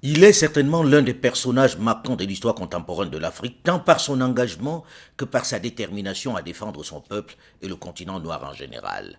Il est certainement l'un des personnages marquants de l'histoire contemporaine de l'Afrique, tant par son engagement que par sa détermination à défendre son peuple et le continent noir en général.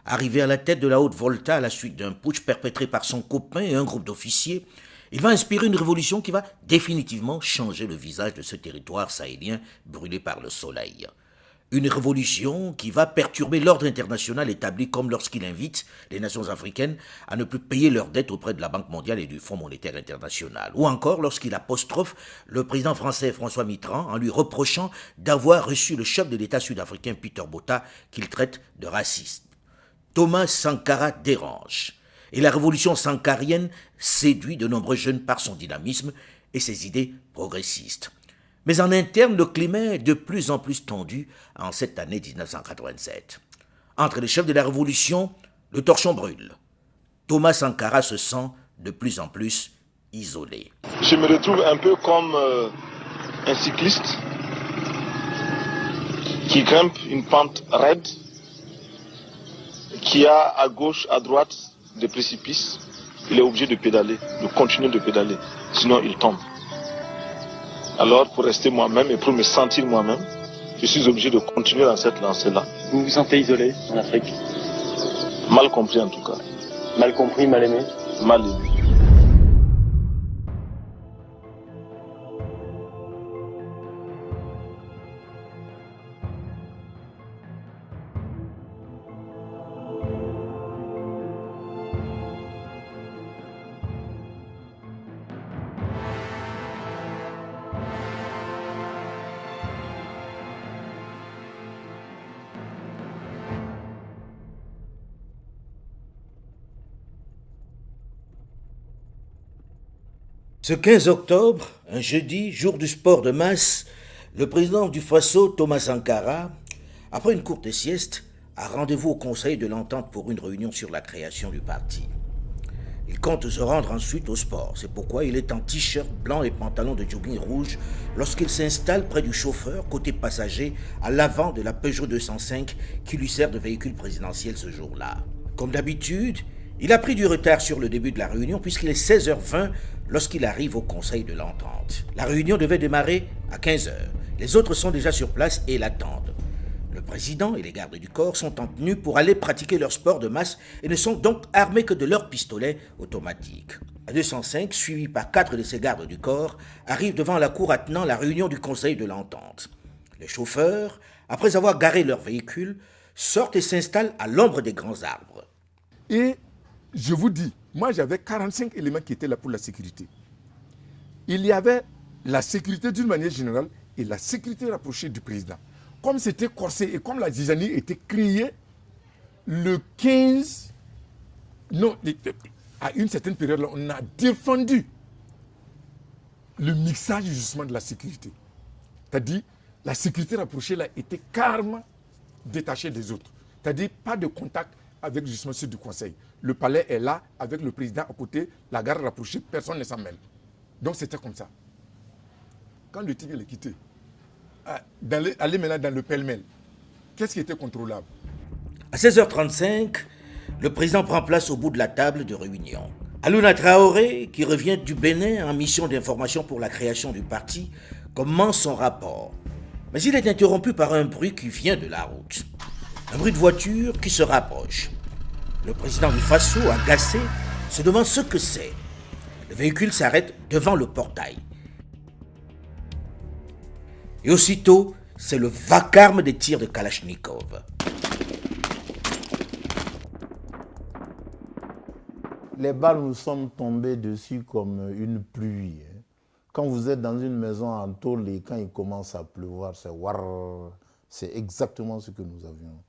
Arrivé à la tête de la Haute-Volta à la suite d'un putsch perpétré par son copain et un groupe d'officiers, il va inspirer une révolution qui va définitivement changer le visage de ce territoire sahélien brûlé par le soleil. Une révolution qui va perturber l'ordre international établi comme lorsqu'il invite les nations africaines à ne plus payer leurs dettes auprès de la Banque mondiale et du Fonds monétaire international. Ou encore lorsqu'il apostrophe le président français François Mitterrand en lui reprochant d'avoir reçu le chef de l'État sud-africain Peter Botha qu'il traite de raciste. Thomas Sankara dérange. Et la révolution sankarienne séduit de nombreux jeunes par son dynamisme et ses idées progressistes. Mais en interne, le climat est de plus en plus tendu en cette année 1987. Entre les chefs de la révolution, le torchon brûle. Thomas Sankara se sent de plus en plus isolé. Je me retrouve un peu comme un cycliste qui grimpe une pente raide, qui a à gauche, à droite des précipices. Il est obligé de pédaler, de continuer de pédaler, sinon il tombe. Alors, pour rester moi-même et pour me sentir moi-même, je suis obligé de continuer dans cette lancée-là. Vous vous sentez isolé en Afrique? Mal compris en tout cas. Mal compris, mal aimé? Mal aimé. Ce 15 octobre, un jeudi, jour du sport de masse, le président du Faso, Thomas Sankara, après une courte sieste, a rendez-vous au Conseil de l'Entente pour une réunion sur la création du parti. Il compte se rendre ensuite au sport. C'est pourquoi il est en t-shirt blanc et pantalon de jogging rouge lorsqu'il s'installe près du chauffeur, côté passager, à l'avant de la Peugeot 205 qui lui sert de véhicule présidentiel ce jour-là. Comme d'habitude, il a pris du retard sur le début de la réunion puisqu'il est 16h20 lorsqu'il arrive au Conseil de l'Entente. La réunion devait démarrer à 15h. Les autres sont déjà sur place et l'attendent. Le président et les gardes du corps sont en tenue pour aller pratiquer leur sport de masse et ne sont donc armés que de leurs pistolets automatiques. La 205, suivi par 4 de ses gardes du corps, arrive devant la cour attenant la réunion du Conseil de l'Entente. Les chauffeurs, après avoir garé leur véhicule, sortent et s'installent à l'ombre des grands arbres. Et je vous dis, moi j'avais 45 éléments qui étaient là pour la sécurité. Il y avait la sécurité d'une manière générale et la sécurité rapprochée du président. Comme c'était corsé et comme la zizanie était créée le 15, non, à une certaine période, là, on a défendu le mixage justement de la sécurité. C'est-à-dire, la sécurité rapprochée là était carrément détachée des autres. C'est-à-dire, pas de contact avec justement ceux du conseil. Le palais est là, avec le président à côté, la garde rapprochée, personne ne s'en mêle. Donc c'était comme ça. Quand le tigre est quitté, aller maintenant dans le pêle-mêle, qu'est-ce qui était contrôlable? À 16h35, le président prend place au bout de la table de réunion. Alouna Traoré, qui revient du Bénin en mission d'information pour la création du parti, commence son rapport. Mais il est interrompu par un bruit qui vient de la route. Un bruit de voiture qui se rapproche. Le président du Faso, agacé, se demande ce que c'est. Le véhicule s'arrête devant le portail. Et aussitôt, c'est le vacarme des tirs de Kalachnikov. Les balles nous sont tombées dessus comme une pluie. Quand vous êtes dans une maison en tôle et quand il commence à pleuvoir, c'est warrrr. C'est exactement ce que nous avions.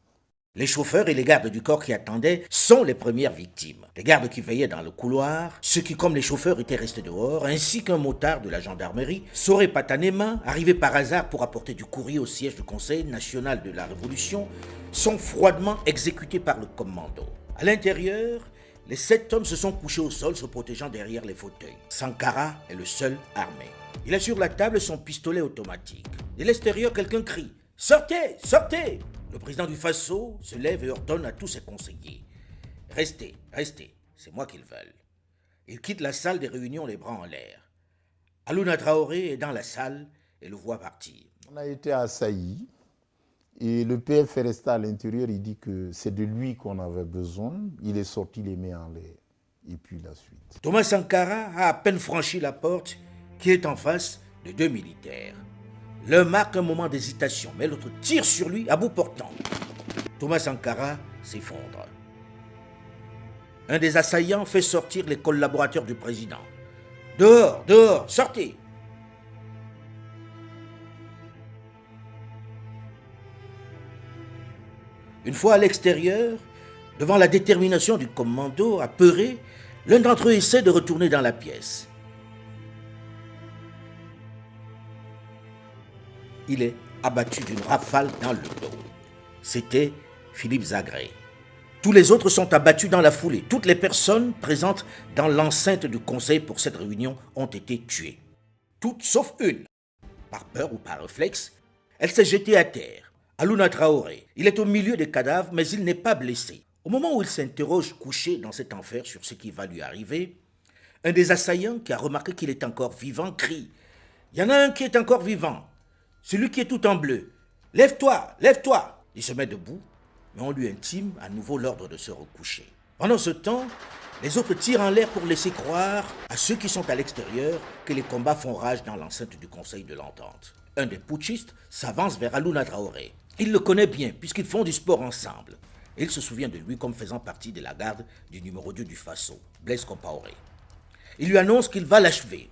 Les chauffeurs et les gardes du corps qui attendaient sont les premières victimes. Les gardes qui veillaient dans le couloir, ceux qui, comme les chauffeurs, étaient restés dehors, ainsi qu'un motard de la gendarmerie, Soré Patanema, arrivé par hasard pour apporter du courrier au siège du Conseil national de la Révolution, sont froidement exécutés par le commando. À l'intérieur, les 7 hommes se sont couchés au sol, se protégeant derrière les fauteuils. Sankara est le seul armé. Il a sur la table son pistolet automatique. De l'extérieur, quelqu'un crie « Sortez, sortez !» Le président du Faso se lève et ordonne à tous ses conseillers. Restez, restez, c'est moi qu'ils veulent. Il quitte la salle des réunions les bras en l'air. Alouna Traoré est dans la salle et le voit partir. On a été assaillis et le PF est resté à l'intérieur. Il dit que c'est de lui qu'on avait besoin. Il est sorti les mains en l'air. Et puis la suite. Thomas Sankara a à peine franchi la porte qui est en face de 2 militaires. L'un marque un moment d'hésitation, mais l'autre tire sur lui à bout portant. Thomas Sankara s'effondre. Un des assaillants fait sortir les collaborateurs du président. « Dehors, dehors, sortez !» Une fois à l'extérieur, devant la détermination du commando, apeuré, l'un d'entre eux essaie de retourner dans la pièce. Il est abattu d'une rafale dans le dos. C'était Philippe Zagré. Tous les autres sont abattus dans la foulée. Toutes les personnes présentes dans l'enceinte du conseil pour cette réunion ont été tuées. Toutes sauf une. Par peur ou par réflexe, elle s'est jetée à terre. Alouna Traoré, il est au milieu des cadavres, mais il n'est pas blessé. Au moment où il s'interroge couché dans cet enfer sur ce qui va lui arriver, un des assaillants qui a remarqué qu'il est encore vivant crie « Il y en a un qui est encore vivant, celui qui est tout en bleu. Lève-toi, lève-toi !» Il se met debout, mais on lui intime à nouveau l'ordre de se recoucher. Pendant ce temps, les autres tirent en l'air pour laisser croire à ceux qui sont à l'extérieur que les combats font rage dans l'enceinte du Conseil de l'Entente. Un des putschistes s'avance vers Alouna Traoré. Il le connaît bien puisqu'ils font du sport ensemble. Et il se souvient de lui comme faisant partie de la garde du numéro 2 du Faso, Blaise Compaoré. Il lui annonce qu'il va l'achever.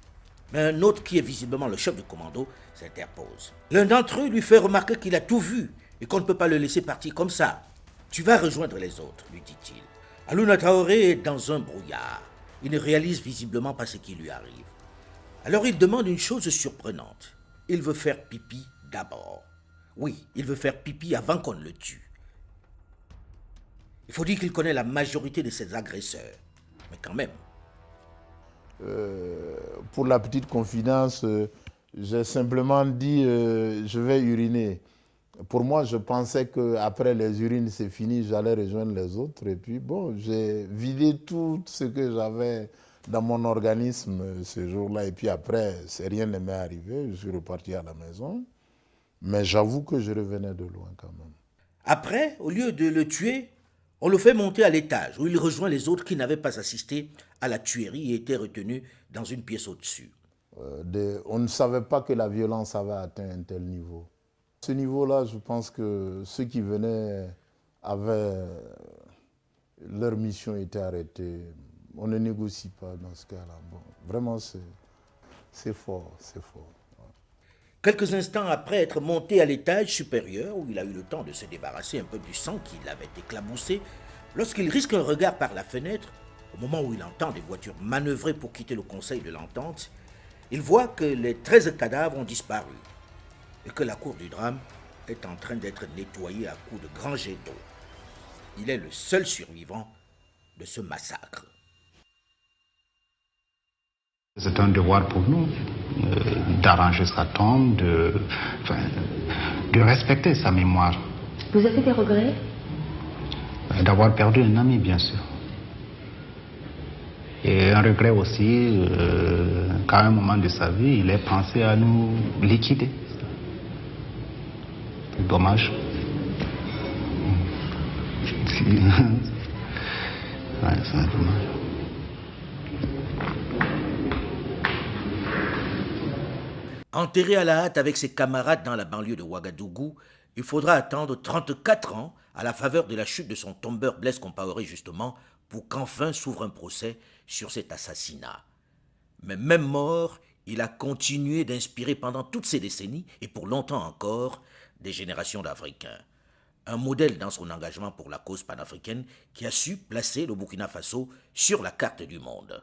Mais un autre qui est visiblement le chef de commando s'interpose. L'un d'entre eux lui fait remarquer qu'il a tout vu et qu'on ne peut pas le laisser partir comme ça. « Tu vas rejoindre les autres », lui dit-il. Alouna Traoré est dans un brouillard. Il ne réalise visiblement pas ce qui lui arrive. Alors il demande une chose surprenante. Il veut faire pipi d'abord. Oui, il veut faire pipi avant qu'on ne le tue. Il faut dire qu'il connaît la majorité de ses agresseurs. Mais quand même. Pour la petite confidence, j'ai simplement dit je vais uriner. Pour moi, je pensais qu'après les urines, c'est fini, j'allais rejoindre les autres. Et puis, bon, j'ai vidé tout ce que j'avais dans mon organisme ce jour-là. Et puis après, rien ne m'est arrivé. Je suis reparti à la maison. Mais j'avoue que je revenais de loin quand même. Après, au lieu de le tuer, on le fait monter à l'étage où il rejoint les autres qui n'avaient pas assisté à la tuerie et étaient retenus dans une pièce au-dessus. On ne savait pas que la violence avait atteint un tel niveau. À ce niveau-là, je pense que ceux qui venaient avaient... Leur mission était arrêtée. On ne négocie pas dans ce cas-là. Bon, vraiment, c'est fort, c'est fort. Quelques instants après être monté à l'étage supérieur, où il a eu le temps de se débarrasser un peu du sang qui l'avait éclaboussé, lorsqu'il risque un regard par la fenêtre, au moment où il entend des voitures manœuvrer pour quitter le Conseil de l'Entente, il voit que les 13 cadavres ont disparu et que la cour du drame est en train d'être nettoyée à coups de grands jets d'eau. Il est le seul survivant de ce massacre. C'est un devoir pour nous d'arranger sa tombe, de respecter sa mémoire. Vous avez des regrets? D'avoir perdu un ami, bien sûr. Et un regret aussi qu'à un moment de sa vie, il ait pensé à nous liquider. C'est dommage. Ouais, c'est dommage. Enterré à la hâte avec ses camarades dans la banlieue de Ouagadougou, il faudra attendre 34 ans à la faveur de la chute de son tombeur Blaise Compaoré justement pour qu'enfin s'ouvre un procès sur cet assassinat. Mais même mort, il a continué d'inspirer pendant toutes ces décennies et pour longtemps encore des générations d'Africains. Un modèle dans son engagement pour la cause panafricaine qui a su placer le Burkina Faso sur la carte du monde.